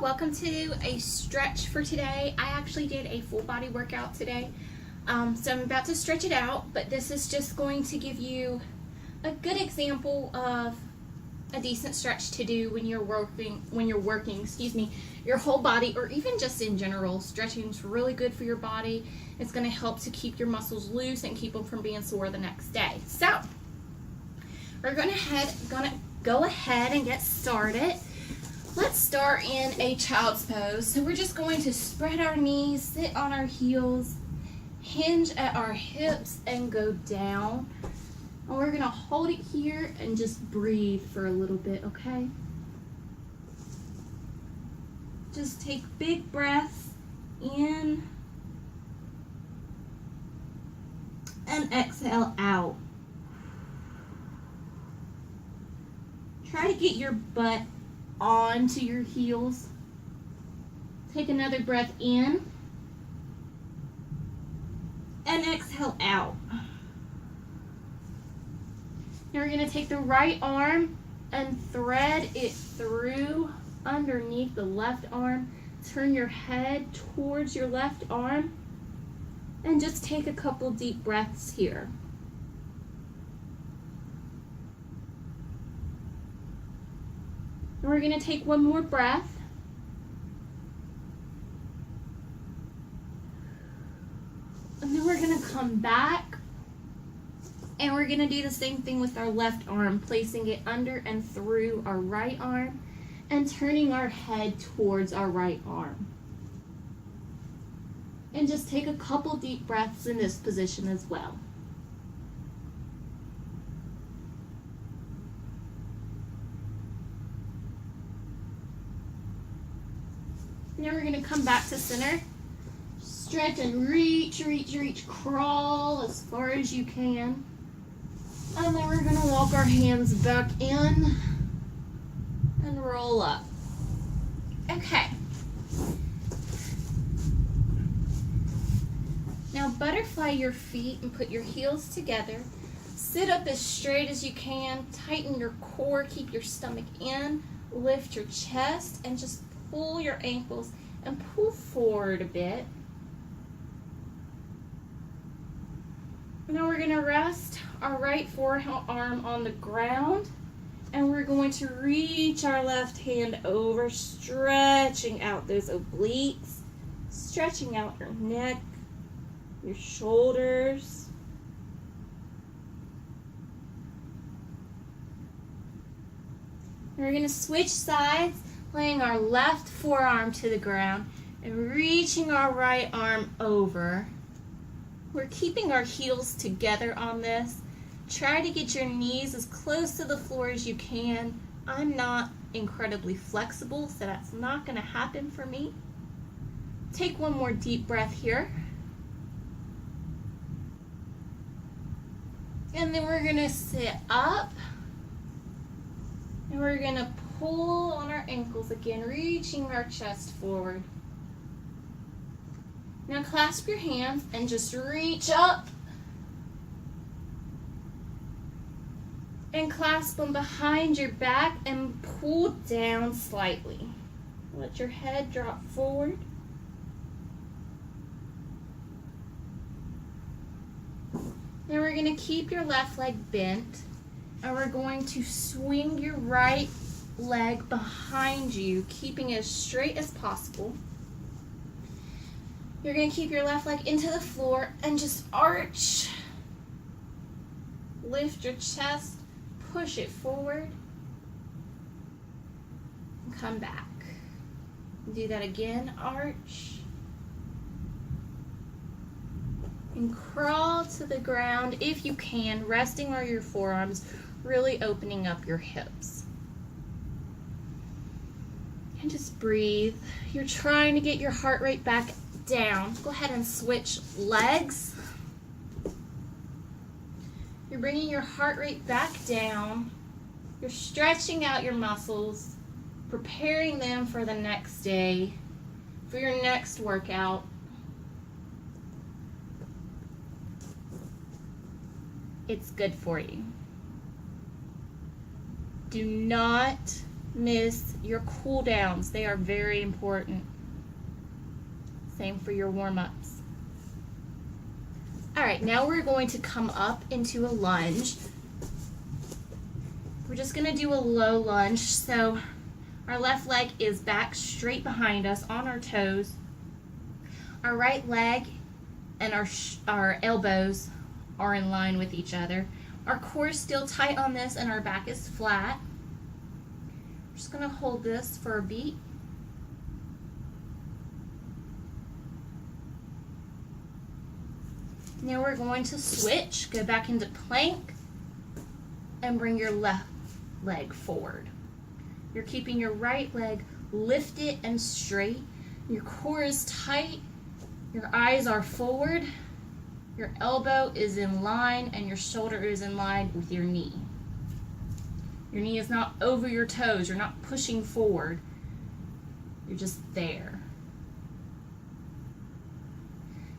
welcome to a stretch for today. I actually did a full body workout today, so I'm about to stretch it out, but this is just going to give you a good example of a decent stretch to do when you're working, your whole body, or even just in general. Stretching is really good for your body. It's going to help to keep your muscles loose and keep them from being sore the next day. So we're gonna go ahead and get started. Let's start in a child's pose. So we're just going to spread our knees, sit on our heels, hinge at our hips, and go down. And we're gonna hold it here and just breathe for a little bit, okay? Just take big breaths in and exhale out. Try to get your butt onto your heels. Take another breath in and exhale out. Now we're going to take the right arm and thread it through underneath the left arm. Turn your head towards your left arm and just take a couple deep breaths here. And we're going to take one more breath. And then we're going to come back. And we're going to do the same thing with our left arm, placing it under and through our right arm and turning our head towards our right arm. And just take a couple deep breaths in this position as well. Now we're going to come back to center. Stretch and reach, crawl as far as you can. And then we're going to walk our hands back in and roll up. Okay. Now butterfly your feet and put your heels together. Sit up as straight as you can. Tighten your core, keep your stomach in. Lift your chest and just pull your ankles and pull forward a bit. Now we're going to rest our right forearm on the ground, and we're going to reach our left hand over, stretching out those obliques, stretching out your neck, your shoulders. And we're going to switch sides, laying our left forearm to the ground and reaching our right arm over. We're keeping our heels together on this. Try to get your knees as close to the floor as you can. I'm not incredibly flexible, so that's not going to happen for me. Take one more deep breath here. And then we're going to sit up. And we're going to pull on our ankles again, reaching our chest forward. Now clasp your hands and just reach up and clasp them behind your back and pull down slightly. Let your head drop forward. Now we're going to keep your left leg bent, and we're going to swing your right leg behind you, keeping it as straight as possible. You're going to keep your left leg into the floor and just arch. Lift your chest, push it forward, and come back. Do that again, arch. And crawl to the ground if you can, resting on your forearms, really opening up your hips. And just breathe. You're trying to get your heart rate back down. Go ahead and switch legs. You're bringing your heart rate back down. You're stretching out your muscles, preparing them for the next day, for your next workout. It's good for you. Do not miss your cool downs. They are very important. Same for your warm-ups. All right, now we're going to come up into a lunge. We're just going to do a low lunge. So our left leg is back straight behind us on our toes. Our right leg and our elbows are in line with each other. Our core is still tight on this and our back is flat. We're just going to hold this for a beat. Now we're going to switch, go back into plank, and bring your left leg forward. You're keeping your right leg lifted and straight. Your core is tight. Your eyes are forward. Your elbow is in line and your shoulder is in line with your knee. Your knee is not over your toes. You're not pushing forward. You're just there.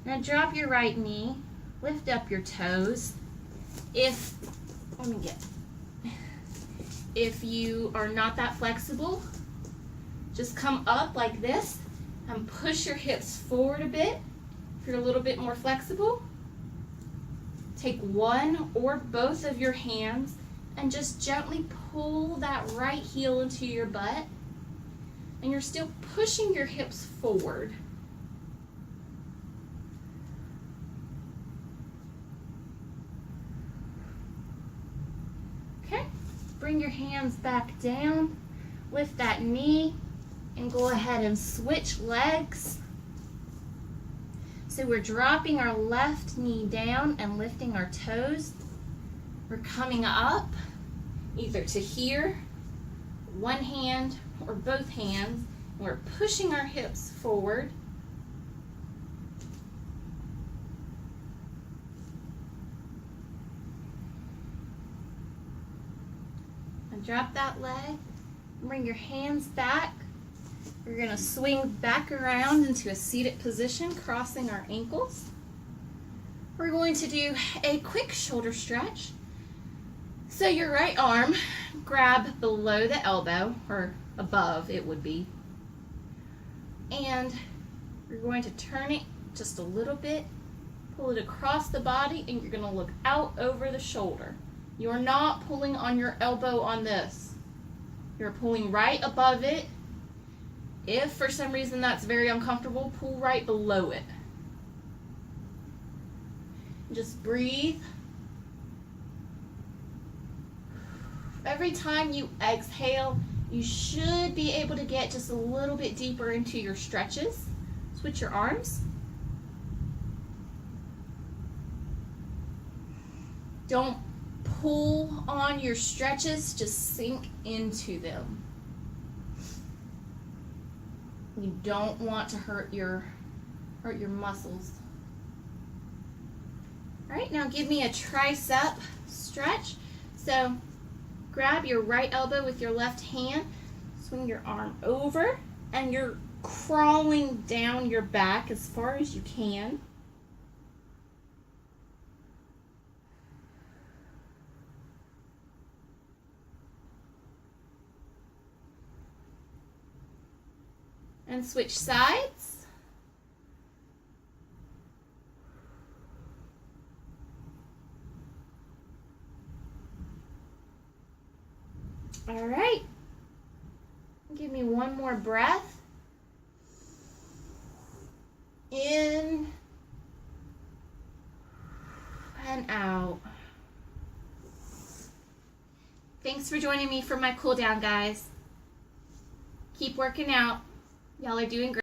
Now drop your right knee. Lift up your toes. If you are not that flexible, just come up like this and push your hips forward a bit. If you're a little bit more flexible, take one or both of your hands and just gently pull that right heel into your butt, and you're still pushing your hips forward. Okay, bring your hands back down, lift that knee, and go ahead and switch legs. So we're dropping our left knee down and lifting our toes. We're coming up either to here, one hand or both hands. We're pushing our hips forward. And drop that leg. Bring your hands back. We're going to swing back around into a seated position, crossing our ankles. We're going to do a quick shoulder stretch. So your right arm, grab below the elbow, or above it would be. And you're going to turn it just a little bit, pull it across the body, and you're going to look out over the shoulder. You're not pulling on your elbow on this. You're pulling right above it. If for some reason that's very uncomfortable, pull right below it. Just breathe. Every time you exhale, you should be able to get just a little bit deeper into your stretches. Switch your arms. Don't pull on your stretches, just sink into them. You don't want to hurt your muscles. All right, now give me a tricep stretch. So grab your right elbow with your left hand, swing your arm over, and you're crawling down your back as far as you can. And switch sides. All right. Give me one more breath. In and out. Thanks for joining me for my cool down, guys. Keep working out. Y'all are doing great.